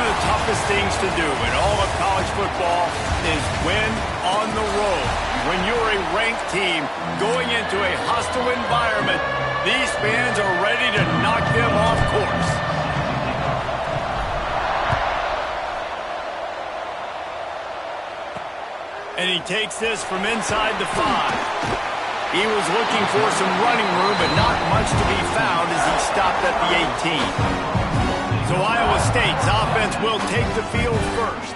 the toughest things to do in all of college football is win on the road. When you're a ranked team going into a hostile environment, these fans are ready to knock them off course. And he takes this from inside the 5. He was looking for some running room, but not much to be found as he stopped at the 18. So Iowa State's offense will take the field first.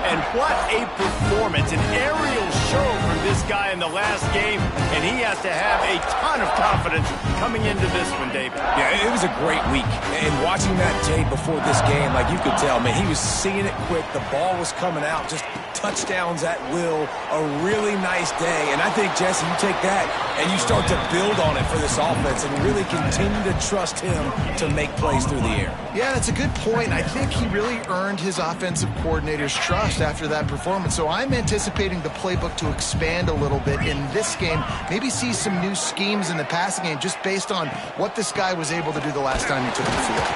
And what a performance, an aerial show from this guy in the last game, and he has to have a ton of confidence coming into this one, David. Yeah, it was a great week. And watching that tape before this game, like you could tell, man, he was seeing it quick. The ball was coming out, just touchdowns at will, a really nice day. And I think, Jesse, you take that and you start to build on it for this offense and really continue to trust him to make plays through the air. Yeah, that's a good point. I think he really earned his offensive coordinator's trust after that performance. So I'm anticipating the playbook to expand a little bit in this game, maybe see some new schemes in the passing game just based on what this guy was able to do the last time he took the field.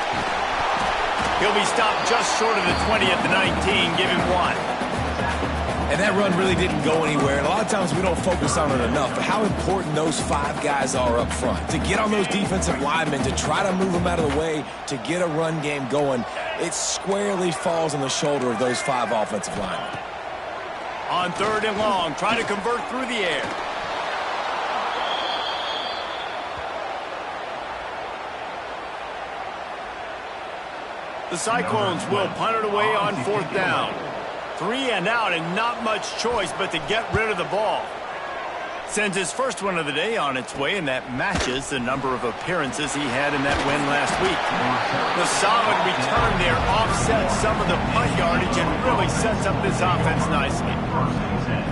He'll be stopped just short of the 20 at the 19, give him 1. And that run really didn't go anywhere. And a lot of times we don't focus on it enough. But how important those 5 guys are up front. To get on those defensive linemen, to try to move them out of the way, to get a run game going, it squarely falls on the shoulder of those 5 offensive linemen. On 3rd and long, try to convert through the air. The Cyclones will punt it away on 4th down. 3 and out, and not much choice but to get rid of the ball. Sends his first one of the day on its way, and that matches the number of appearances he had in that win last week. The solid return there offsets some of the punt yardage and really sets up this offense nicely.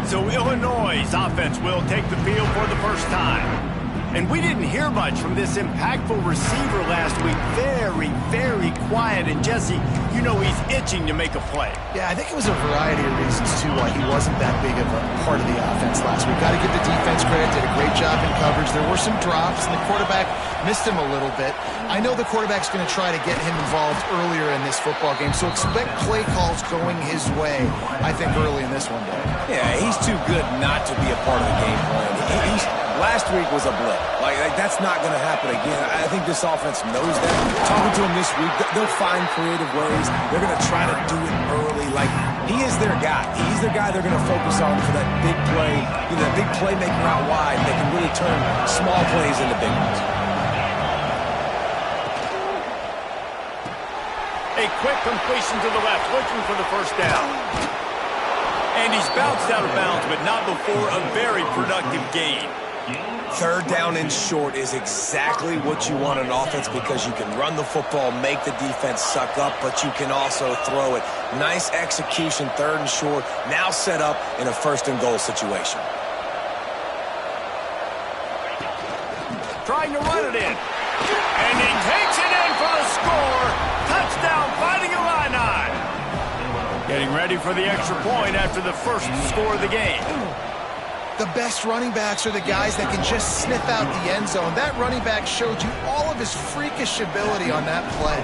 So Illinois' offense will take the field for the first time. And we didn't hear much from this impactful receiver last week. Very, very quiet. And Jesse, you know he's itching to make a play. Yeah, I think it was a variety of reasons, too, why he wasn't that big of a part of the offense last week. Got to give the defense credit. Did a great job in coverage. There were some drops, and the quarterback missed him a little bit. I know the quarterback's going to try to get him involved earlier in this football game, so expect play calls going his way, I think, early in this one, Dave. Yeah, he's too good not to be a part of the game plan. Last week was a blip. Like that's not going to happen again. I think this offense knows that. Talking to him this week, they'll find creative ways. They're going to try to do it early. Like, he is their guy. He's the guy they're going to focus on for that big play, that big playmaker out wide. They can really turn small plays into big ones. A quick completion to the left, looking for the first down. And he's bounced out of bounds, but not before a very productive gain. 3rd down and short is exactly what you want in offense because you can run the football, make the defense suck up, but you can also throw it. Nice execution, 3rd and short, now set up in a 1st and goal situation. Trying to run it in. And he takes it in for the score. Touchdown, Fighting Illini. Getting ready for the extra point after the first score of the game. The best running backs are the guys that can just sniff out the end zone. That running back showed you all of his freakish ability on that play.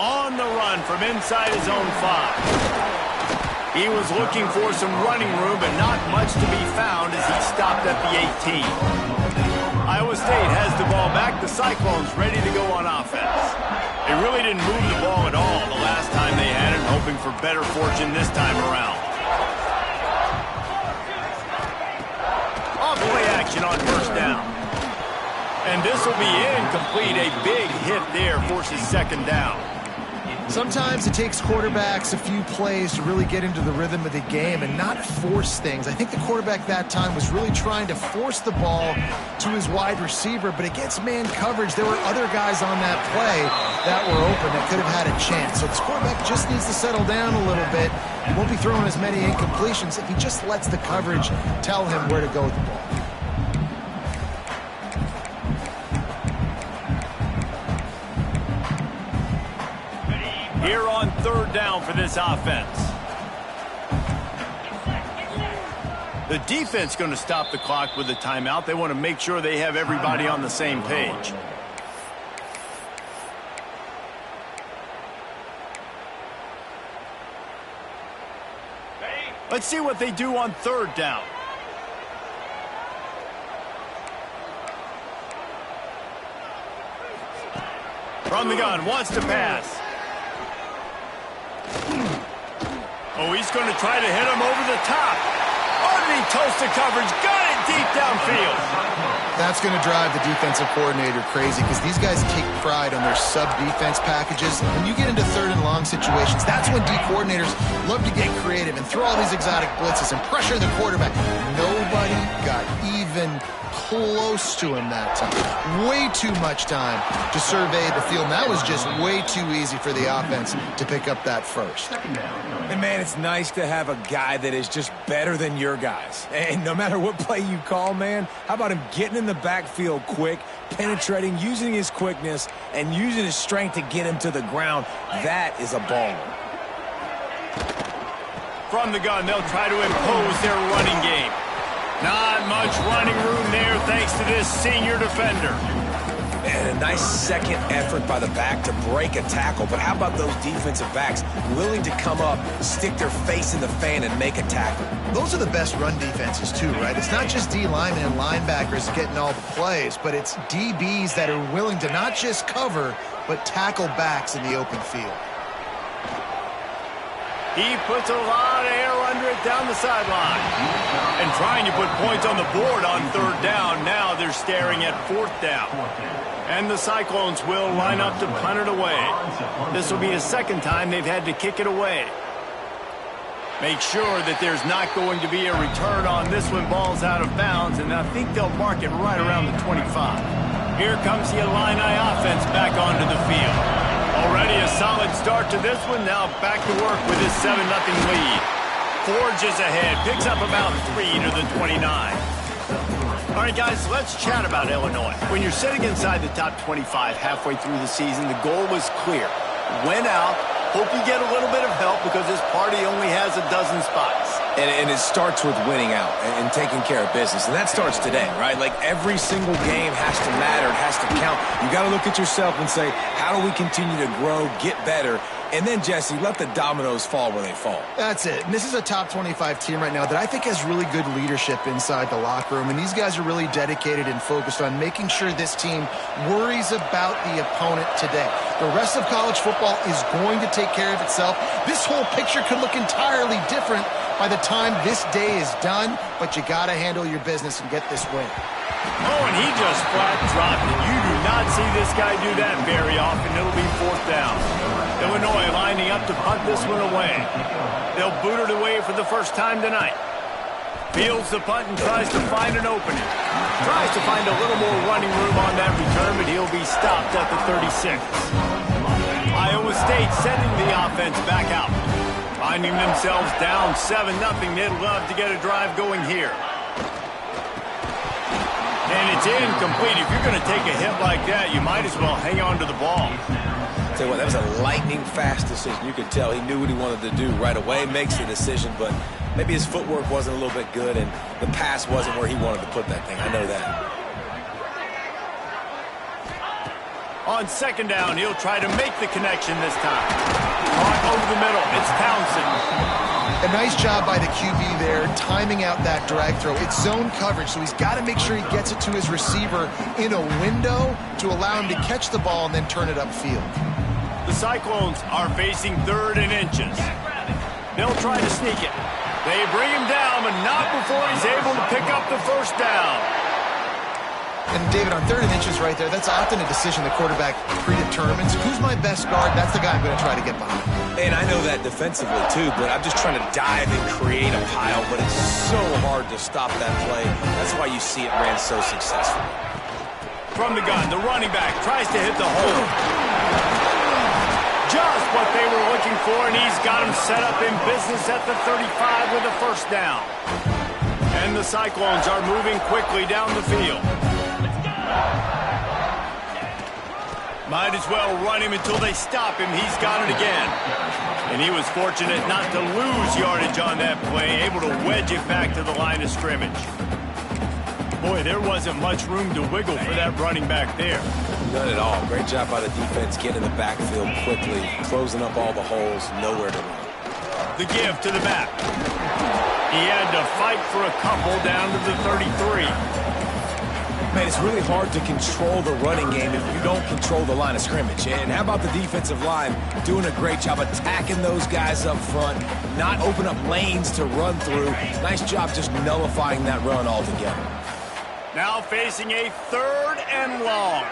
On the run from inside his own 5. He was looking for some running room, but not much to be found as he stopped at the 18. Iowa State has the ball back. The Cyclones ready to go on offense. They really didn't move the ball at all the last time they had it, hoping for better fortune this time around. Off play action on 1st down. And this will be incomplete. A big hit there forces 2nd down. Sometimes it takes quarterbacks a few plays to really get into the rhythm of the game and not force things. I think the quarterback that time was really trying to force the ball to his wide receiver, but against man coverage, there were other guys on that play that were open that could have had a chance. So this quarterback just needs to settle down a little bit. He won't be throwing as many incompletions if he just lets the coverage tell him where to go with the ball. Here on 3rd down for this offense. The defense going to stop the clock with a timeout. They want to make sure they have everybody on the same page. Let's see what they do on third down. From the gun, wants to pass. Oh, he's going to try to hit him over the top. Underneath toasted coverage, got it deep downfield. That's going to drive the defensive coordinator crazy because these guys take pride on their sub-defense packages. When you get into third and long situations, that's when D coordinators love to get creative and throw all these exotic blitzes and pressure the quarterback. Nobody got even close to him that time. Way too much time to survey the field. And that was just way too easy for the offense to pick up that first. And, man, it's nice to have a guy that is just better than your guys. And no matter what play you call, man, how about him getting in the backfield quick, penetrating, using his quickness, and using his strength to get him to the ground? That is a baller. From the gun, they'll try to impose their running game. Not much running room there thanks to this senior defender. And a nice second effort by the back to break a tackle. But how about those defensive backs willing to come up, stick their face in the fan, and make a tackle? Those are the best run defenses, too, right? It's not just D linemen and linebackers getting all the plays, but it's DBs that are willing to not just cover, but tackle backs in the open field. He puts a lot of air under it down the sideline. And trying to put points on the board on third down. Now they're staring at fourth down. And the Cyclones will line up to punt it away. This will be the second time they've had to kick it away. Make sure that there's not going to be a return on this one. Ball's out of bounds, and I think they'll mark it right around the 25. Here comes the Illini offense back onto the field. Already a solid start to this one. Now back to work with his 7-0 lead. Forges ahead. Picks up about 3 to the 29. All right, guys, let's chat about Illinois. When you're sitting inside the top 25 halfway through the season, the goal was clear. Win out. Hope you get a little bit of help because this party only has a dozen spots. And it starts with winning out and taking care of business. And that starts today, right? Like every single game has to matter. It has to count. You got to look at yourself and say, how do we continue to grow, get better? And then, Jesse, let the dominoes fall where they fall. That's it. And this is a top 25 team right now that I think has really good leadership inside the locker room. And these guys are really dedicated and focused on making sure this team worries about the opponent today. The rest of college football is going to take care of itself. This whole picture could look entirely different by the time this day is done, but you got to handle your business and get this win. Oh, and he just flat dropped it. You do not see this guy do that very often. It'll be fourth down. Illinois lining up to punt this one away. They'll boot it away for the first time tonight. Fields the punt and tries to find an opening. Tries to find a little more running room on that return, but he'll be stopped at the 36. Iowa State sending the offense back out. Finding themselves down 7-0. They'd love to get a drive going here. And it's incomplete. If you're going to take a hit like that, you might as well hang on to the ball. Tell you what, that was a lightning-fast decision. You could tell he knew what he wanted to do right away, makes the decision, but maybe his footwork wasn't a little bit good, and the pass wasn't where he wanted to put that thing. I know that. On second down, he'll try to make the connection this time. Caught over the middle. It's Townsend. A nice job by the QB there, timing out that drag throw. It's zone coverage, so he's got to make sure he gets it to his receiver in a window to allow him to catch the ball and then turn it upfield. The Cyclones are facing 3rd and inches. They'll try to sneak it. They bring him down, but not before he's able to pick up the first down. And, David, on 3rd and inches right there, that's often a decision the quarterback predetermines. Who's my best guard? That's the guy I'm going to try to get behind. And I know that defensively, too, but I'm just trying to dive and create a pile, but it's so hard to stop that play. That's why you see it ran so successfully. From the gun, the running back tries to hit the hole. Just what they were looking for, and he's got him set up in business at the 35 with a first down. And the Cyclones are moving quickly down the field. Might as well run him until they stop him. He's got it again. And he was fortunate not to lose yardage on that play, able to wedge it back to the line of scrimmage. Boy, there wasn't much room to wiggle for that running back there. None at all. Great job by the defense getting in the backfield quickly, closing up all the holes, nowhere to run. The give to the back. He had to fight for a couple down to the 33. Man, it's really hard to control the running game if you don't control the line of scrimmage. And how about the defensive line doing a great job attacking those guys up front, not open up lanes to run through. Nice job just nullifying that run altogether. Now facing a 3rd and long.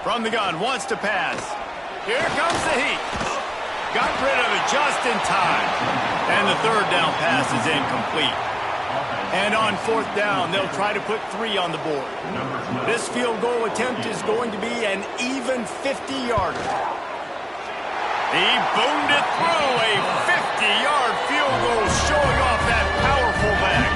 From the gun, wants to pass. Here comes the heat. Got rid of it just in time. And the 3rd down pass is incomplete. And on 4th down, they'll try to put 3 on the board. This field goal attempt is going to be an even 50-yarder. He boomed it through a 50-yard field goal, showing off that powerful back.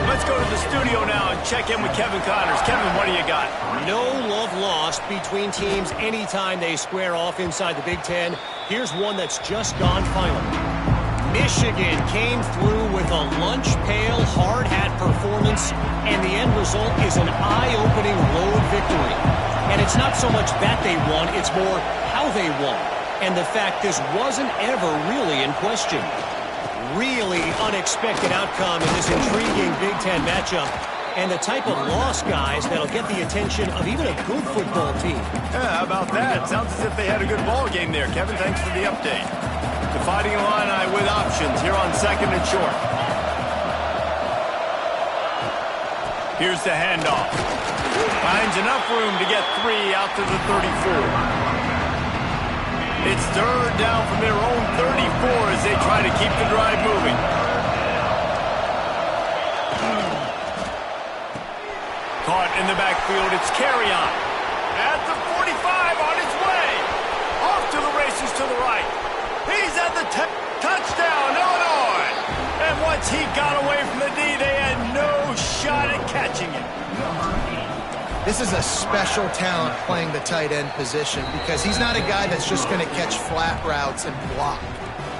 Let's go to the studio now and check in with Kevin Connors. Kevin, what do you got? No love lost between teams anytime they square off inside the Big Ten. Here's one that's just gone final. Michigan came through with a lunch pail hard hat performance, and the end result is an eye-opening road victory. And it's not so much that they won, it's more how they won. And the fact this wasn't ever really in question. Really unexpected outcome in this intriguing Big Ten matchup. And the type of loss, guys, that'll get the attention of even a good football team. Yeah, how about that? Sounds as if they had a good ball game there. Kevin, thanks for the update. The Fighting Illini with options here on 2nd and short. Here's the handoff. Finds enough room to get 3 out to the 34. It's 3rd down from their own 34 as they try to keep the drive moving. Caught in the backfield, it's Carrion. At the 45, on its way. Off to the races to the right. He's at the touchdown, Illinois. And once he got away from the D, they had no shot at catching him. This is a special talent playing the tight end position because he's not a guy that's just going to catch flat routes and block.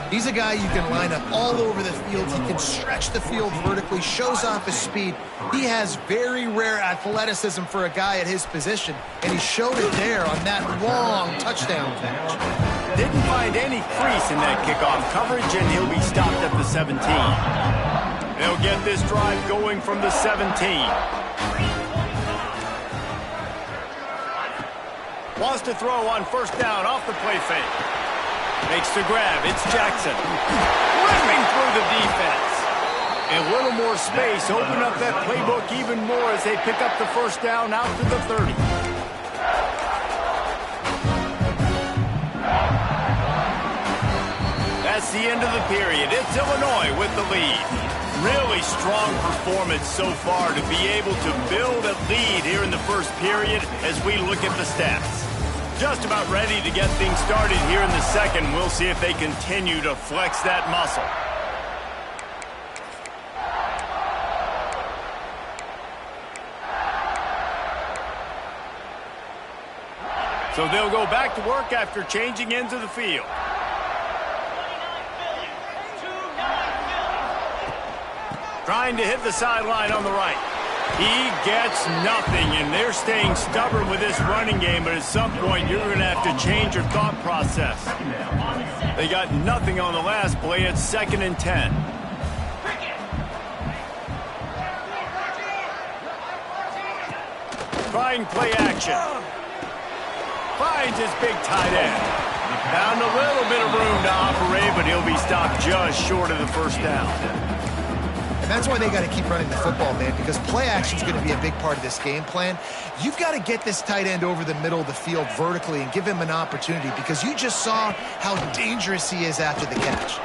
He's a guy you can line up all over the field. He can stretch the field vertically, shows off his speed. He has very rare athleticism for a guy at his position, and he showed it there on that long touchdown catch. Didn't find any crease in that kickoff coverage, and he'll be stopped at the 17. They'll get this drive going from the 17. Wants to throw on 1st down off the play fake. Makes the grab. It's Jackson. Ripping through the defense. A little more space. Open up that playbook even more as they pick up the 1st down out to the 30. That's the end of the period. It's Illinois with the lead. Really strong performance so far to be able to build a lead here in the 1st period as we look at the stats. Just about ready to get things started here in the 2nd. We'll see if they continue to flex that muscle. So they'll go back to work after changing into the field. Trying to hit the sideline on the right. He gets nothing, and they're staying stubborn with this running game, but at some point you're going to have to change your thought process. They got nothing on the last play. It's 2nd and 10. Trying play action. Finds his big tight end. Found a little bit of room to operate, but he'll be stopped just short of the 1st down. And that's why they got to keep running the football, man, because play action is going to be a big part of this game plan. You've got to get this tight end over the middle of the field vertically and give him an opportunity because you just saw how dangerous he is after the catch.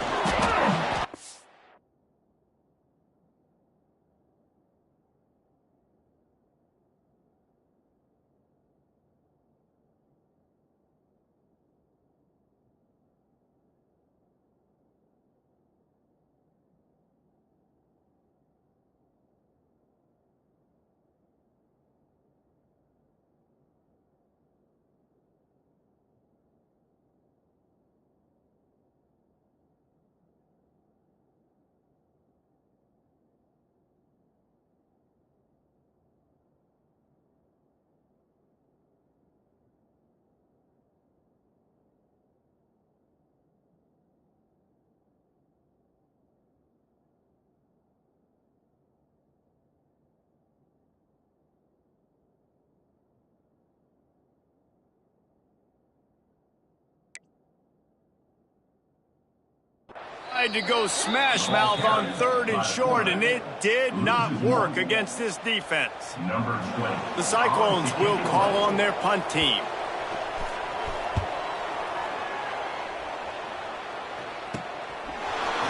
tried to go smash mouth on 3rd and short, and it did not work against this defense. The Cyclones will call on their punt team.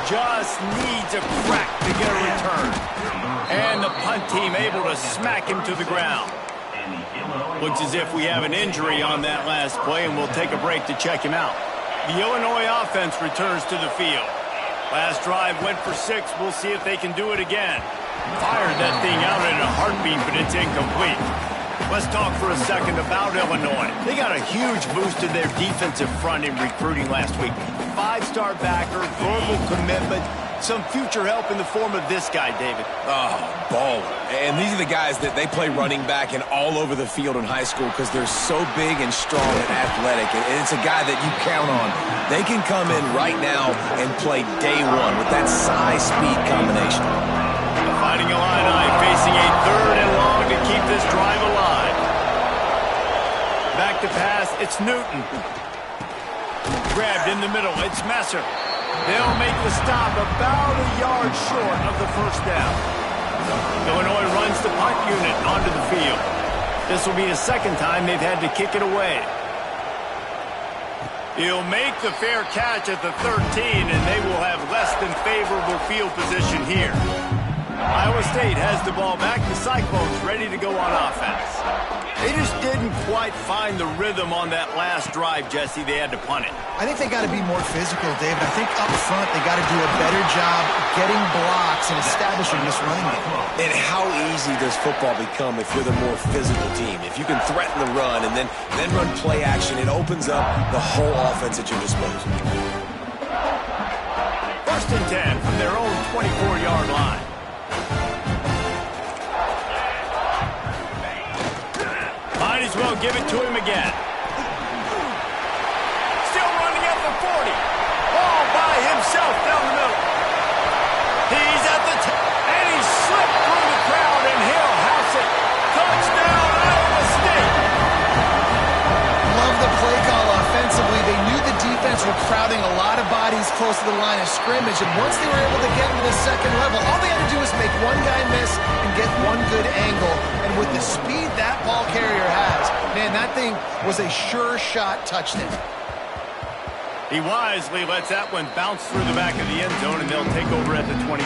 Just needs a crack to get a return. And the punt team able to smack him to the ground. Looks as if we have an injury on that last play, and we'll take a break to check him out. The Illinois offense returns to the field. Last drive went for 6. We'll see if they can do it again. Fired that thing out in a heartbeat, but it's incomplete. Let's talk for a second about Illinois. They got a huge boost to their defensive front in recruiting last week. 5-star backer, verbal commitment, some future help in the form of this guy, David. Oh, baller. And these are the guys that they play running back and all over the field in high school because they're so big and strong and athletic. And it's a guy that you count on. They can come in right now and play day one with that size-speed combination. The Fighting Illini facing a 3rd and long to keep this drive alive. Back to pass, it's Newton. Grabbed in the middle, it's Messer. They'll make the stop about a yard short of the 1st down. Illinois runs the punt unit onto the field. This will be the 2nd time they've had to kick it away. He'll make the fair catch at the 13, and they will have less than favorable field position here. Iowa State has the ball back. The Cyclones ready to go on offense. They just didn't quite find the rhythm on that last drive, Jesse. They had to punt it. I think they got to be more physical, David. I think up front they got to do a better job getting blocks and establishing this running game. And how easy does football become if you're the more physical team? If you can threaten the run and then run play action, it opens up the whole offense at your disposal. 1st and 10 from their own 24-yard line. Might as well give it to him again. Still running at the 40. All by himself down the middle. He's at the and he slipped through the crowd, and he'll house it. Touchdown, Iowa State. Love the play call offensively. They knew the defense were crowding a lot of bodies close to the line of scrimmage, and once they were able to get into the 2nd level, all they had to do was make one guy miss and get one good angle. And with the speed that ball carrier has, man, that thing was a sure shot touchdown. He wisely lets that one bounce through the back of the end zone, and they'll take over at the 25.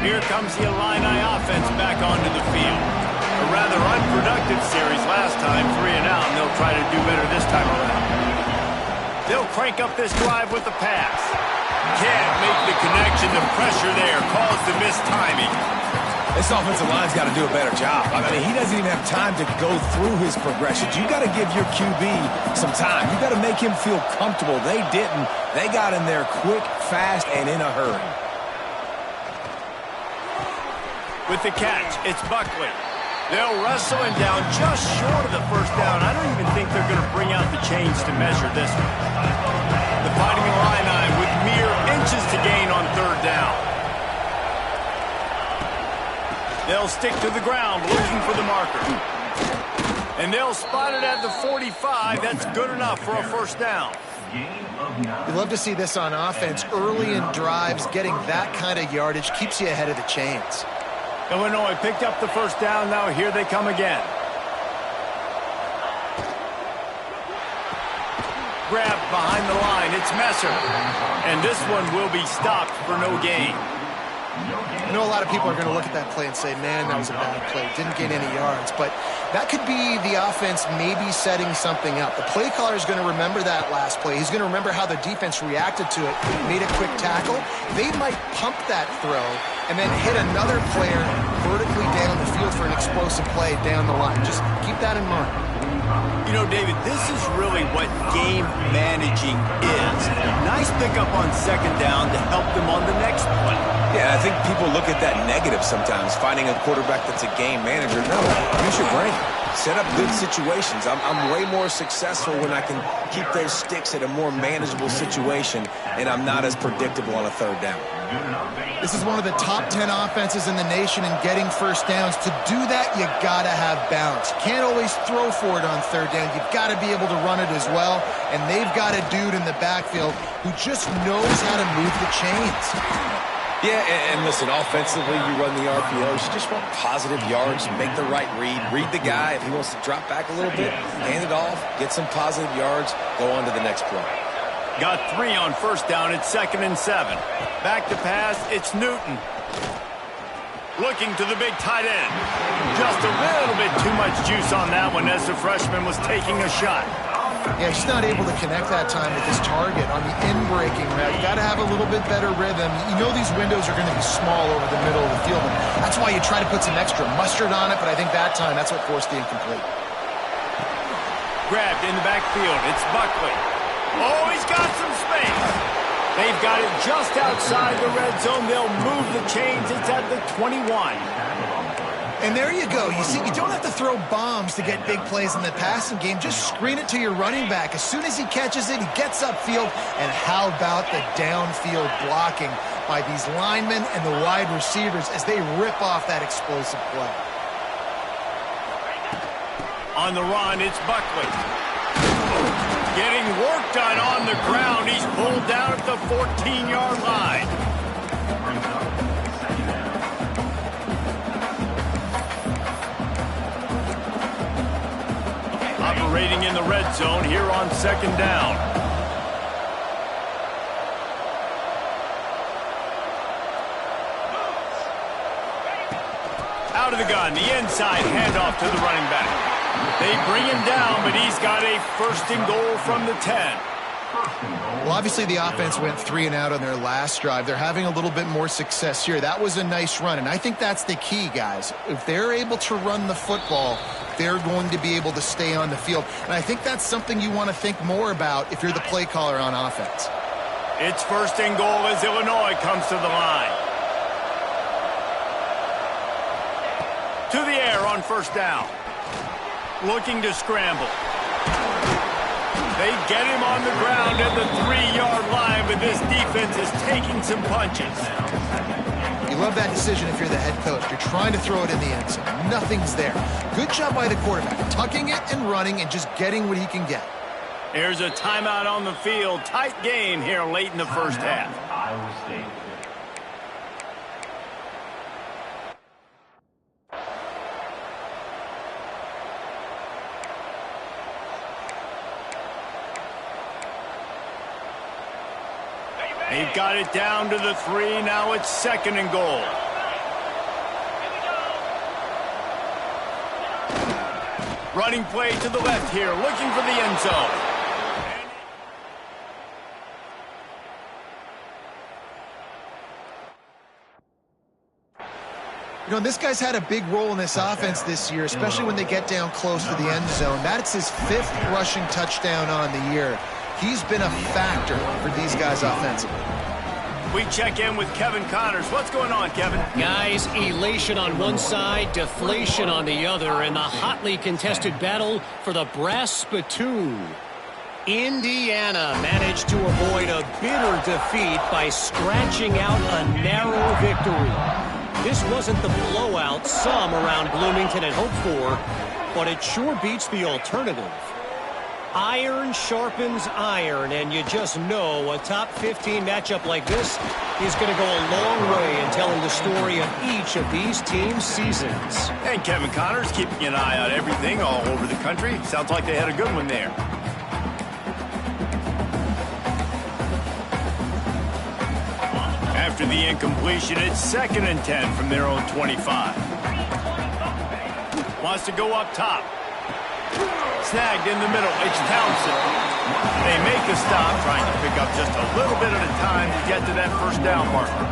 Here comes the Illini offense back onto the field. A rather unproductive series last time, 3 and out, and they'll try to do better this time around. They'll crank up this drive with the pass. Can't make the connection. The pressure there caused the mistiming. This offensive line's got to do a better job. I mean, he doesn't even have time to go through his progressions. You got to give your QB some time. You got to make him feel comfortable. They didn't. They got in there quick, fast, and in a hurry. With the catch, it's Buckley. They'll wrestle him down just short of the 1st down. I don't even think they're going to bring out the chains to measure this one. The Fighting Illini with mere inches to gain on 3rd down. They'll stick to the ground looking for the marker. And they'll spot it at the 45. That's good enough for a 1st down. You love to see this on offense. Early in drives, getting that kind of yardage keeps you ahead of the chains. Illinois picked up the 1st down. Now here they come again. Grabbed behind the line. It's Messer. And this one will be stopped for no gain. I know a lot of people are going to look at that play and say, man, that was a bad play. Didn't gain any yards. But that could be the offense maybe setting something up. The play caller is going to remember that last play. He's going to remember how the defense reacted to it, made a quick tackle. They might pump that throw and then hit another player vertically down the field for an explosive play down the line. Just keep that in mind. You know, David, this is really what game managing is. Nice pickup on 2nd down to help them on the next play. Yeah, I think people look at that negative sometimes, finding a quarterback that's a game manager. No, use your brain. Set up good situations. I'm way more successful when I can keep those sticks at a more manageable situation, and I'm not as predictable on a 3rd down. This is one of the top 10 offenses in the nation in getting 1st downs. To do that, you got to have balance. You can't always throw for it on third down. You've got to be able to run it as well, and they've got a dude in the backfield who just knows how to move the chains. Yeah, and listen, offensively, you run the RPOs. You just want positive yards, make the right read the guy. If he wants to drop back a little bit, hand it off, get some positive yards, go on to the next play. Got 3 on first down. It's 2nd and 7. Back to pass, it's Newton. Looking to the big tight end. Just a little bit too much juice on that one as the freshman was taking a shot. Yeah, he's not able to connect that time with his target on the in-breaking route. You got to have a little bit better rhythm. You know these windows are going to be small over the middle of the field. And that's why you try to put some extra mustard on it, but I think that time that's what forced the incomplete. Grabbed in the backfield. It's Buckley. Oh, he's got some space. They've got it just outside the red zone. They'll move the chains. It's at the 21. And there you go. You see, you don't have to throw bombs to get big plays in the passing game. Just screen it to your running back. As soon as he catches it, he gets upfield. And how about the downfield blocking by these linemen and the wide receivers as they rip off that explosive play. On the run, it's Buckley. Getting work done on the ground. He's pulled down at the 14-yard line. Operating in the red zone here on 2nd down. Out of the gun, the inside handoff to the running back. They bring him down, but he's got a 1st and goal from the 10. Well, obviously the offense went 3 and out on their last drive. They're having a little bit more success here. That was a nice run, and I think that's the key, guys. If they're able to run the football, they're going to be able to stay on the field. And I think that's something you want to think more about if you're the play caller on offense. It's 1st and goal as Illinois comes to the line. To the air on 1st down. Looking to scramble. They get him on the ground at the 3-yard line, but this defense is taking some punches. You love that decision if you're the head coach. You're trying to throw it in the end zone. Nothing's there. Good job by the quarterback, tucking it and running and just getting what he can get. Here's a timeout on the field. Tight game here late in the first half. Iowa State. They've got it down to the 3. Now it's 2nd and goal. Running play to the left here, looking for the end zone. You know, this guy's had a big role in this offense this year, especially when they get down close to the end zone. That's his 5th rushing touchdown on the year. He's been a factor for these guys offensively. We check in with Kevin Connors. What's going on, Kevin? Guys, elation on one side, deflation on the other, in the hotly contested battle for the brass spittoon. Indiana managed to avoid a bitter defeat by scratching out a narrow victory. This wasn't the blowout some around Bloomington had hoped for, but it sure beats the alternative. Iron sharpens iron, and you just know a top 15 matchup like this is going to go a long way in telling the story of each of these teams' seasons. And Kevin Connors keeping an eye on everything all over the country. Sounds like they had a good one there. After the incompletion, it's 2nd and 10 from their own 25. Wants to go up top. Snagged in the middle. It's Townsend. They make a stop, trying to pick up just a little bit at a time to get to that 1st down marker.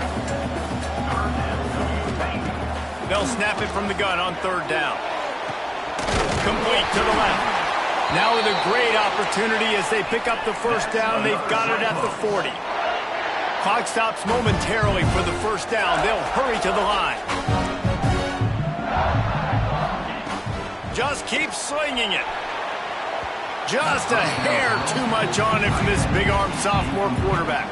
They'll snap it from the gun on 3rd down. Complete to the left. Now with a great opportunity as they pick up the 1st down. They've got it at the 40. Clock stops momentarily for the 1st down. They'll hurry to the line. Just keep slinging it. Just a hair too much on it from this big-armed sophomore quarterback.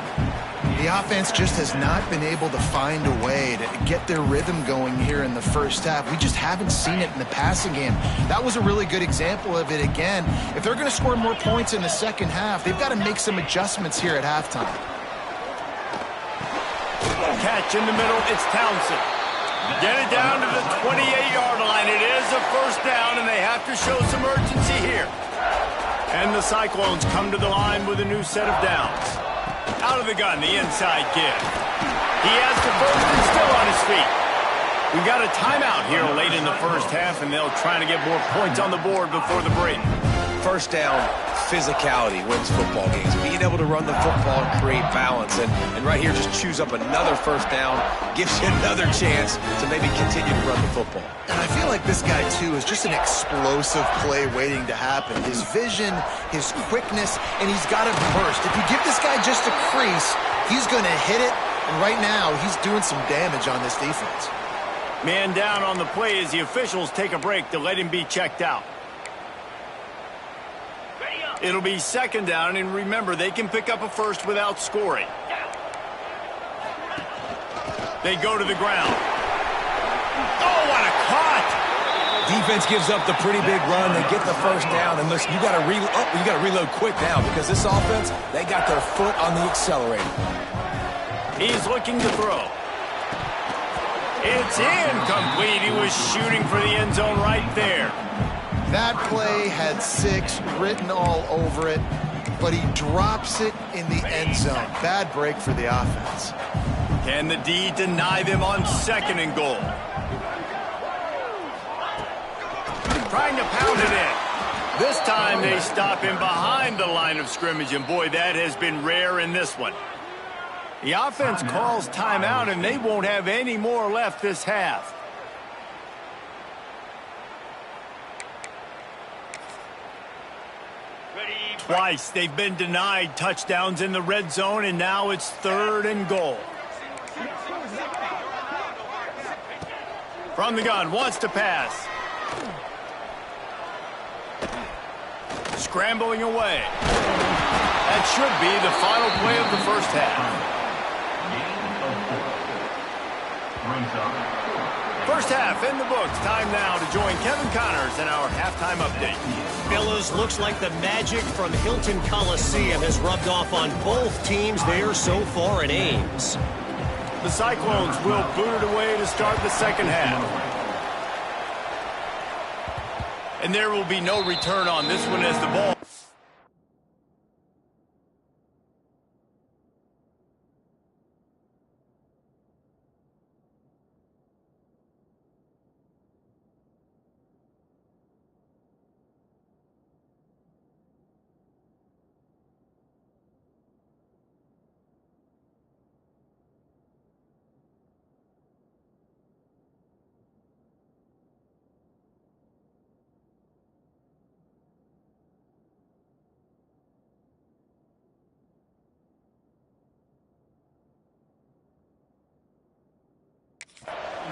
The offense just has not been able to find a way to get their rhythm going here in the first half. We just haven't seen it in the passing game. That was a really good example of it again. If they're going to score more points in the second half, they've got to make some adjustments here at halftime. Catch in the middle, it's Townsend. Get it down to the 28-yard line. It is a first down, and they have to show some urgency here. And the Cyclones come to the line with a new set of downs. Out of the gun, the inside give. He has the first and still on his feet. We've got a timeout here late in the first half, and they'll try to get more points on the board before the break. First down, physicality wins football games. Being able to run the football and create balance. And right here, just choose up another first down, gives you another chance to maybe continue to run the football. And I feel like this guy, too, is just an explosive play waiting to happen. His vision, his quickness, and he's got it burst. If you give this guy just a crease, he's going to hit it. And right now, he's doing some damage on this defense. Man down on the play as the officials take a break to let him be checked out. It'll be second down, and remember, they can pick up a first without scoring. They go to the ground. Oh, what a cut! Defense gives up the pretty big run. They get the first down, and listen, you got to reload quick now because this offense, they got their foot on the accelerator. He's looking to throw. It's incomplete. He was shooting for the end zone right there. That play had 6 written all over it, but he drops it in the end zone. Bad break for the offense. Can the D deny them on second and goal? Trying to pound it in. This time they stop him behind the line of scrimmage, and boy, that has been rare in this one. The offense calls timeout, and they won't have any more left this half. Twice they've been denied touchdowns in the red zone, and now it's third and goal. From the gun, wants to pass. Scrambling away. That should be the final play of the first half. First half in the books. Time now to join Kevin Connors in our halftime update. Fellas, looks like the magic from Hilton Coliseum has rubbed off on both teams there so far in Ames. The Cyclones will boot it away to start the second half. And there will be no return on this one as the ball.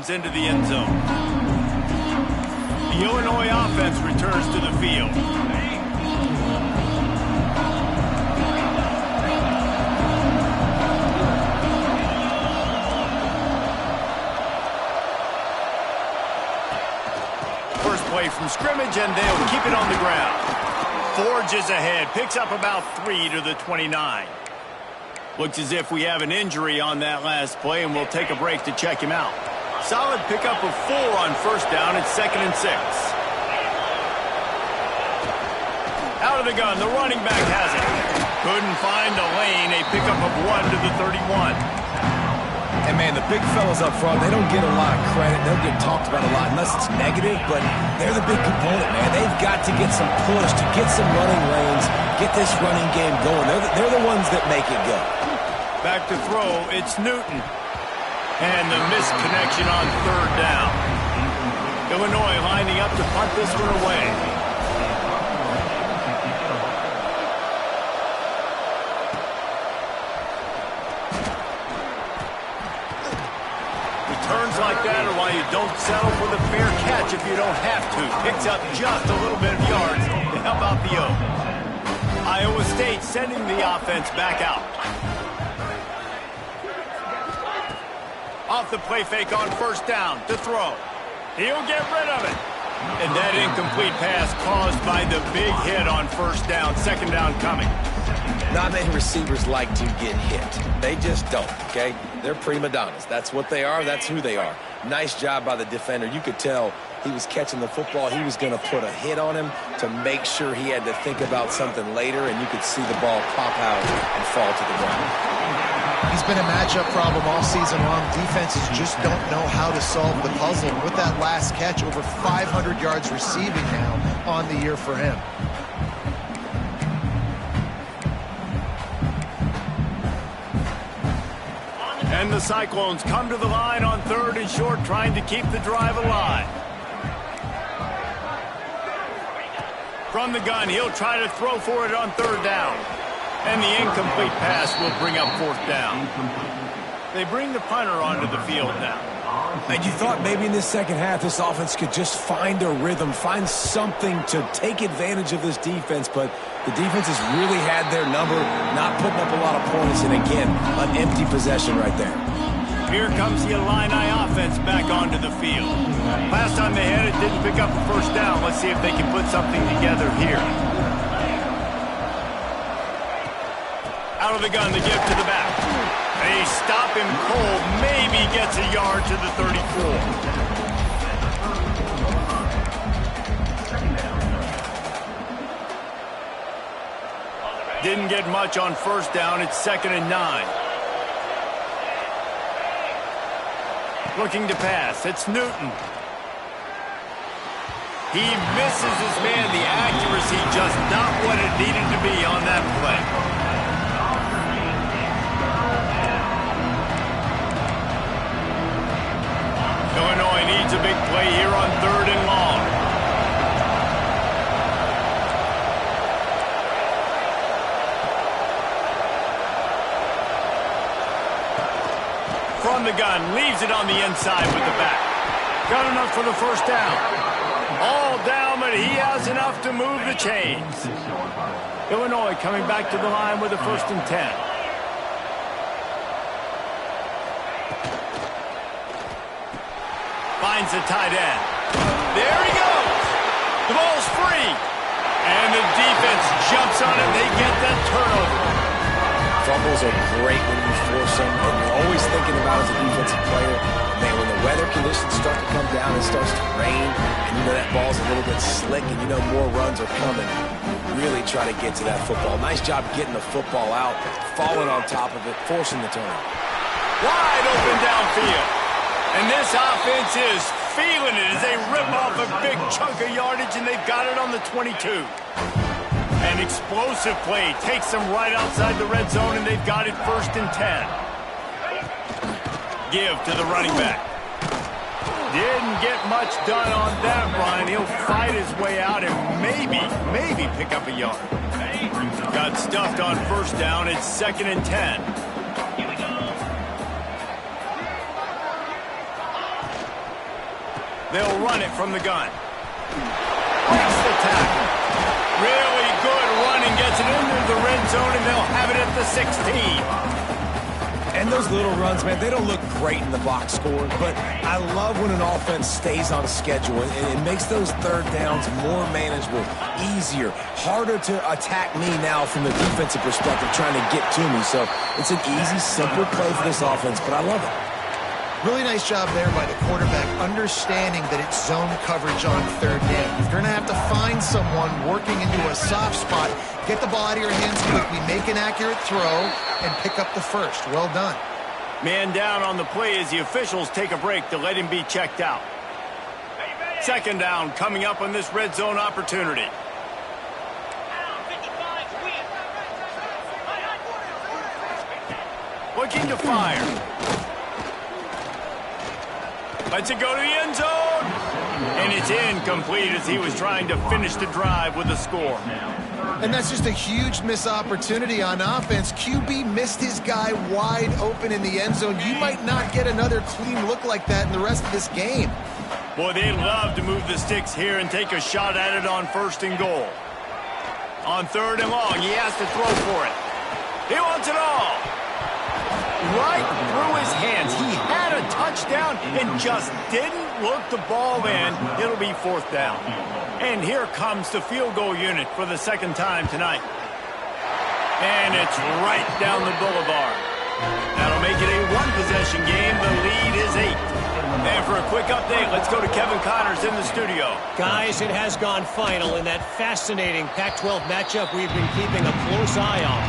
Into the end zone. The Illinois offense returns to the field. First play from scrimmage, and they'll keep it on the ground. Forges ahead, picks up about 3 to the 29. Looks as if we have an injury on that last play, and we'll take a break to check him out. Solid pickup of 4 on first down. It's 2nd and 6. Out of the gun, the running back has it. Couldn't find a lane. A pickup of 1 to the 31. And, man, the big fellas up front, they don't get a lot of credit. They'll get talked about a lot unless it's negative, but they're the big component, man. They've got to get some push, to get some running lanes, get this running game going. They're the ones that make it go. Back to throw, it's Newton. And the missed connection on third down. Illinois lining up to punt this one away. Returns like that are why you don't settle for the fair catch if you don't have to. Picks up just a little bit of yards to help out the O. Iowa State sending the offense back out. Off the play fake on first down to throw. He'll get rid of it. And that incomplete pass caused by the big hit on first down. Second down coming. Not many receivers like to get hit. They just don't, okay? They're prima donnas. That's what they are. That's who they are. Nice job by the defender. You could tell he was catching the football. He was going to put a hit on him to make sure he had to think about something later, and you could see the ball pop out and fall to the ground. He's been a matchup problem all season long. Defenses just don't know how to solve the puzzle. With that last catch, over 500 yards receiving now on the year for him. And the Cyclones come to the line on third and short, trying to keep the drive alive. From the gun, he'll try to throw for it on third down. And the incomplete pass will bring up fourth down. They bring the punter onto the field now. And you thought maybe in this second half this offense could just find a rhythm, find something to take advantage of this defense, but the defense has really had their number, not putting up a lot of points, and again, an empty possession right there. Here comes the Illini offense back onto the field. Last time they had it, didn't pick up the first down. Let's see if they can put something together here. Out of the gun, the give to the back. They stop him cold, maybe gets a yard to the 34. Didn't get much on first down. It's 2nd and 9. Looking to pass. It's Newton. He misses his man. The accuracy just not what it needed to be on that play. Illinois needs a big play here on third and long. From the gun, leaves it on the inside with the back. Got enough for the first down. All down, but he has enough to move the chains. Illinois coming back to the line with a 1st and 10. Finds the tight end. There he goes. The ball's free. And the defense jumps on it. They get that turnover. Fumbles are great when you force them, and you're always thinking about as a defensive player, man, when the weather conditions start to come down, it starts to rain, and you know that ball's a little bit slick, and you know more runs are coming. Really try to get to that football. Nice job getting the football out, falling on top of it, forcing the turnover. Wide open downfield. And this offense is feeling it as they rip off a big chunk of yardage, and they've got it on the 22. An explosive play takes them right outside the red zone, and they've got it 1st and 10. Give to the running back. Didn't get much done on that run. He'll fight his way out and maybe pick up a yard. Got stuffed on first down. It's 2nd and 10. They'll run it from the gun. Breaks the tackle. Really good running, gets it into the red zone, and they'll have it at the 16. And those little runs, man, they don't look great in the box score, but I love when an offense stays on schedule, and it makes those third downs more manageable, easier, harder to attack me now from the defensive perspective trying to get to me. So it's an easy, simple play for this offense, but I love it. Really nice job there by the quarterback, understanding that it's zone coverage on third down. You're going to have to find someone working into a soft spot, get the ball out of your hands quickly, make an accurate throw, and pick up the first. Well done. Man down on the play as the officials take a break to let him be checked out. 2nd down coming up on this red zone opportunity. Looking to fire. Lets it go to the end zone. And it's incomplete as he was trying to finish the drive with a score. And that's just a huge missed opportunity on offense. QB missed his guy wide open in the end zone. You might not get another clean look like that in the rest of this game. Boy, they'd love to move the sticks here and take a shot at it on 1st and goal. On 3rd and long, he has to throw for it. He wants it all. right through his hands. He had a touchdown and just didn't look the ball in. It'll be 4th down. And here comes the field goal unit for the 2nd time tonight. And it's right down the boulevard. That'll make it a 1-possession game. The lead is 8. And for a quick update, let's go to Kevin Connors in the studio. Guys, it has gone final in that fascinating Pac-12 matchup we've been keeping a close eye on.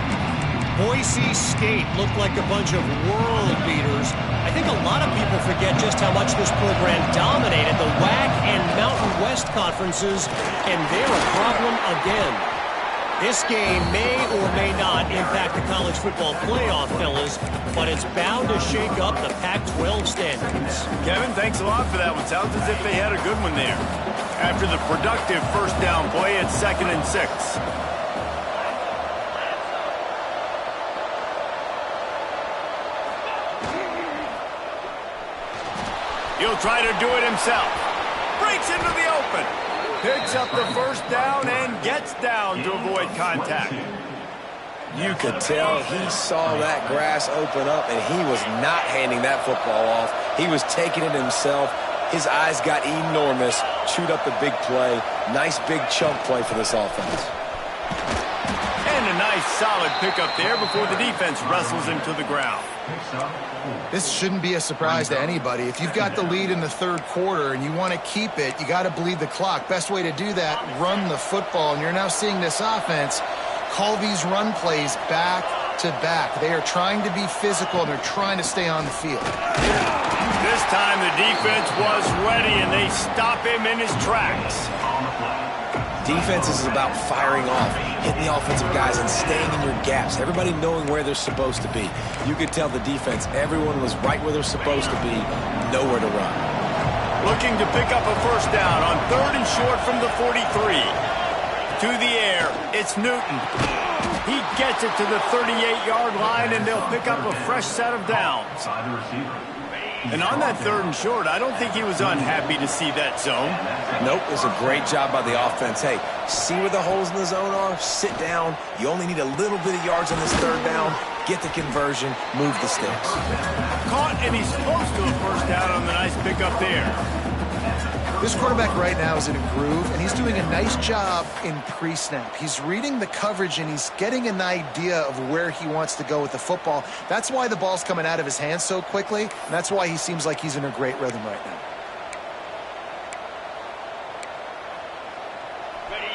Boise State looked like a bunch of world beaters. I think a lot of people forget just how much this program dominated the WAC and Mountain West conferences, and they're a problem again. This game may or may not impact the college football playoff, fellas, but it's bound to shake up the Pac-12 standings. Kevin, thanks a lot for that one. Sounds as if they had a good one there. After the productive 1st down play, it's 2nd and 6. He'll try to do it himself. Breaks into the open. Picks up the 1st down and gets down to avoid contact. You could tell he saw that grass open up, and he was not handing that football off. He was taking it himself. His eyes got enormous, chewed up the big play. Nice big chunk play for this offense. And a nice solid pickup there before the defense wrestles him to the ground. This shouldn't be a surprise to anybody. If you've got the lead in the 3rd quarter and you want to keep it, you got to bleed the clock. Best way to do that, run the football. And you're now seeing this offense call these run plays back to back. They are trying to be physical, and they're trying to stay on the field. This time the defense was ready, and they stop him in his tracks. Defense is about firing off, hitting the offensive guys and staying in your gaps. Everybody knowing where they're supposed to be. You could tell the defense, everyone was right where they're supposed to be, nowhere to run. Looking to pick up a 1st down on 3rd and short from the 43. To the air, it's Newton. He gets it to the 38-yard line, and they'll pick up a fresh set of downs. And on that 3rd and short, I don't think he was unhappy to see that zone. Nope, it was a great job by the offense. Hey, see where the holes in the zone are? Sit down. You only need a little bit of yards on this 3rd down. Get the conversion. Move the sticks. Caught, and he's close to a 1st down on the nice pickup there. This quarterback right now is in a groove, and he's doing a nice job in pre-snap. He's reading the coverage, and he's getting an idea of where he wants to go with the football. That's why the ball's coming out of his hands so quickly, and that's why he seems like he's in a great rhythm right now.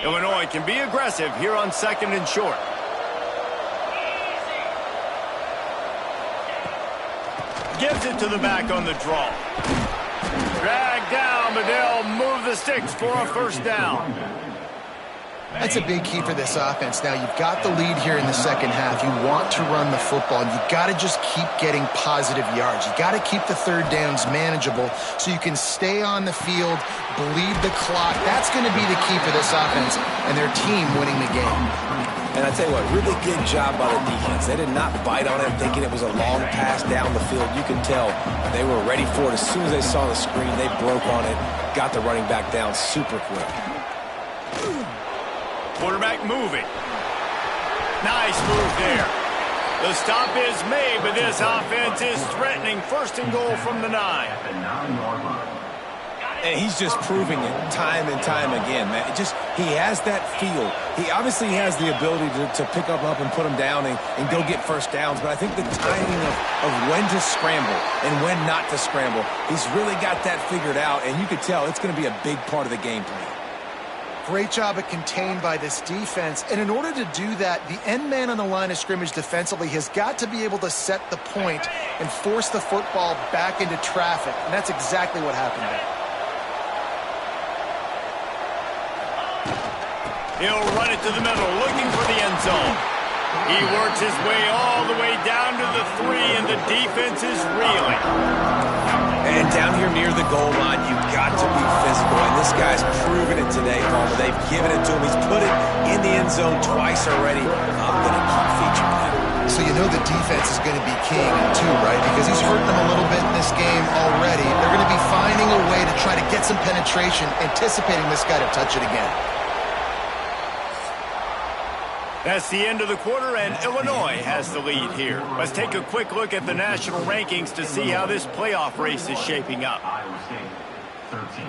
Illinois can be aggressive here on 2nd and short. Gives it to the back on the draw. Dragged down, but they'll move the sticks for a 1st down. That's a big key for this offense. Now, you've got the lead here in the 2nd half. You want to run the football, and you've got to just keep getting positive yards. You've got to keep the 3rd downs manageable so you can stay on the field, bleed the clock. That's going to be the key for this offense and their team winning the game. And I tell you what, really good job by the defense. They did not bite on it thinking it was a long pass down the field. You could tell they were ready for it. As soon as they saw the screen, they broke on it, got the running back down super quick. Quarterback moving. Nice move there. The stop is made, but this offense is threatening 1st and goal from the 9. And he's just proving it time and time again, man. He has that feel. He obviously has the ability to pick up and put him down and go get 1st downs. But I think the timing of when to scramble and when not to scramble, he's really got that figured out. And you could tell it's going to be a big part of the game plan. Great job of contained by this defense. And in order to do that, the end man on the line of scrimmage defensively has got to be able to set the point and force the football back into traffic. And that's exactly what happened there. He'll run it to the middle, looking for the end zone. He works his way all the way down to the 3, and the defense is reeling. And down here near the goal line, you've got to be physical. And this guy's proven it today, Palmer. They've given it to him. He's put it in the end zone twice already. I'm going to keep featuring him. So you know the defense is going to be king too, right? Because he's hurting them a little bit in this game already. They're going to be finding a way to try to get some penetration, anticipating this guy to touch it again. That's the end of the quarter, and Illinois has the lead here. Let's take a quick look at the national rankings to see how this playoff race is shaping up. Iowa State, 13.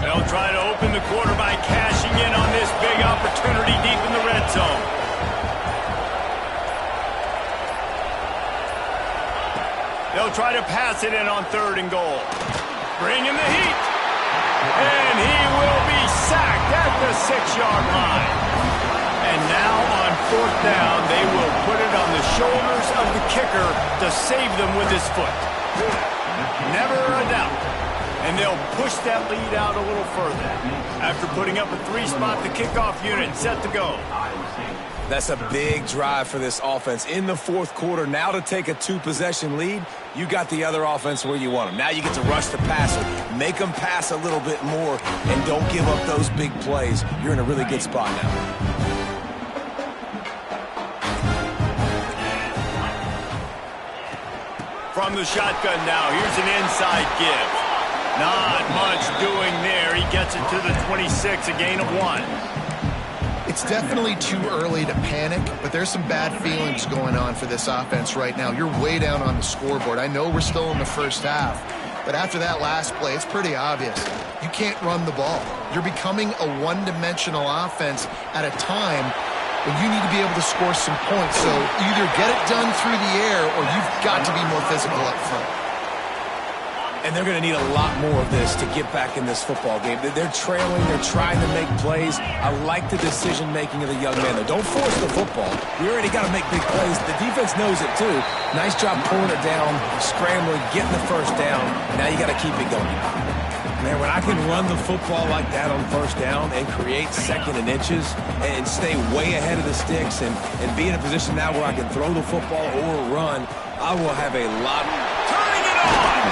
They'll try to open the quarter by cashing in on this big opportunity deep in the red zone. They'll try to pass it in on 3rd and goal. Bring in the heat. And he will be sacked at the 6-yard line. And now on 4th down, they will put it on the shoulders of the kicker to save them with his foot. Never a doubt. And they'll push that lead out a little further. After putting up a 3-spot, the kickoff unit set to go. That's a big drive for this offense in the 4th quarter. Now to take a 2-possession lead, you got the other offense where you want them. Now you get to rush the passer, make them pass a little bit more, and don't give up those big plays. You're in a really good spot now. From the shotgun now, here's an inside give. Not much doing there. He gets it to the 26, a gain of 1. It's definitely too early to panic, but there's some bad feelings going on for this offense right now. You're way down on the scoreboard. I know we're still in the first half, but after that last play, it's pretty obvious. You can't run the ball. You're becoming a one-dimensional offense at a time when you need to be able to score some points. So either get it done through the air or you've got to be more physical up front. And they're going to need a lot more of this to get back in this football game. They're trailing. They're trying to make plays. I like the decision-making of the young man, though. Don't force the football. We already got to make big plays. The defense knows it, too. Nice job pulling it down, scrambling, getting the 1st down. Now you got to keep it going. Man, when I can run the football like that on 1st down and create 2nd and inches and stay way ahead of the sticks and be in a position now where I can throw the football or run, I will have a lot. Turning it on!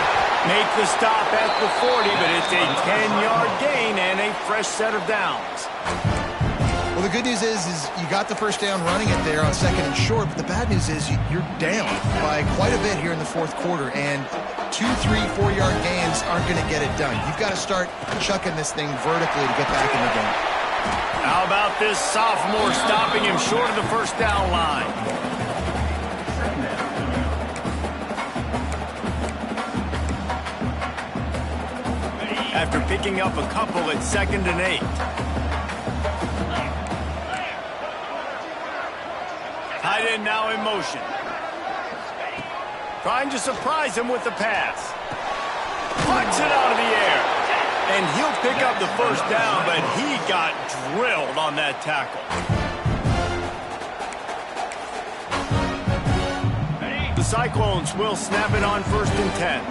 Make the stop at the 40, but it's a 10-yard gain and a fresh set of downs. Well, the good news is you got the 1st down running it there on 2nd and short, but the bad news is you're down by quite a bit here in the 4th quarter, and 2, 3, 4-yard gains aren't going to get it done. You've got to start chucking this thing vertically to get back in the game. How about this sophomore stopping him short of the 1st down line? After picking up a couple at 2nd and 8. Tight end now in motion. Trying to surprise him with the pass. Punts it out of the air. And he'll pick up the 1st down, but he got drilled on that tackle. The Cyclones will snap it on 1st and 10.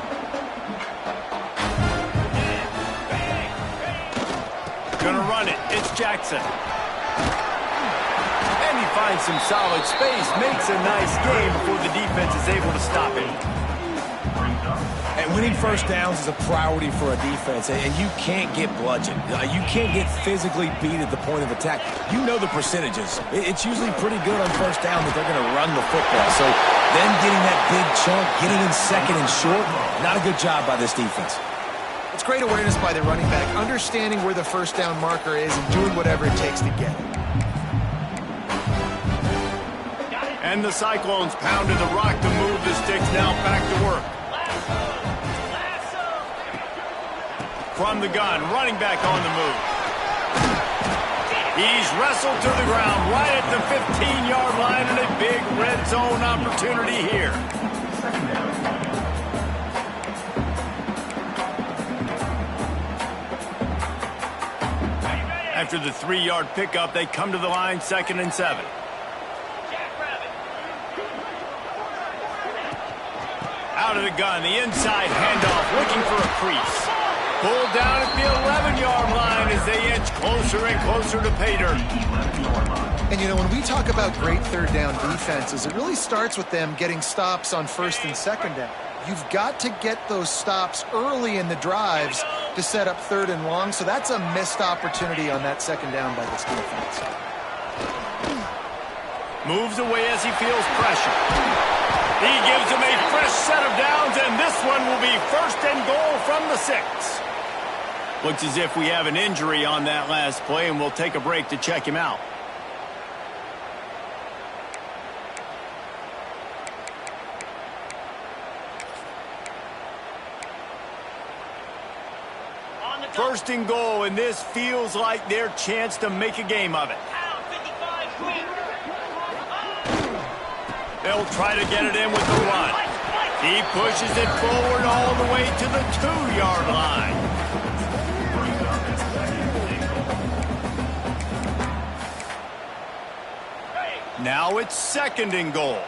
Gonna run it. It's Jackson. And he finds some solid space, makes a nice game before the defense is able to stop him. And winning 1st downs is a priority for a defense, and you can't get bludgeoned. You can't get physically beat at the point of attack. You know the percentages. It's usually pretty good on 1st down that they're going to run the football. So then getting that big chunk, getting in 2nd and short, not a good job by this defense. It's great awareness by the running back, understanding where the 1st down marker is and doing whatever it takes to get it. And the Cyclones pounded the rock to move the sticks now back to work. From the gun, running back on the move. He's wrestled to the ground right at the 15-yard line and a big red zone opportunity here. After the 3-yard pickup, they come to the line 2nd and 7. Out of the gun, the inside handoff, looking for a crease. Pulled down at the 11-yard line as they inch closer and closer to pay dirt. And, you know, when we talk about great 3rd down defenses, it really starts with them getting stops on 1st and 2nd down. You've got to get those stops early in the drives to set up 3rd and long, so that's a missed opportunity on that 2nd down by this defense. Moves away as he feels pressure. He gives him a fresh set of downs, and this one will be first and goal from the 6. Looks as if we have an injury on that last play, and we'll take a break to check him out. First and goal, and this feels like their chance to make a game of it. They'll try to get it in with the run. He pushes it forward all the way to the 2-yard line. Now it's second and goal.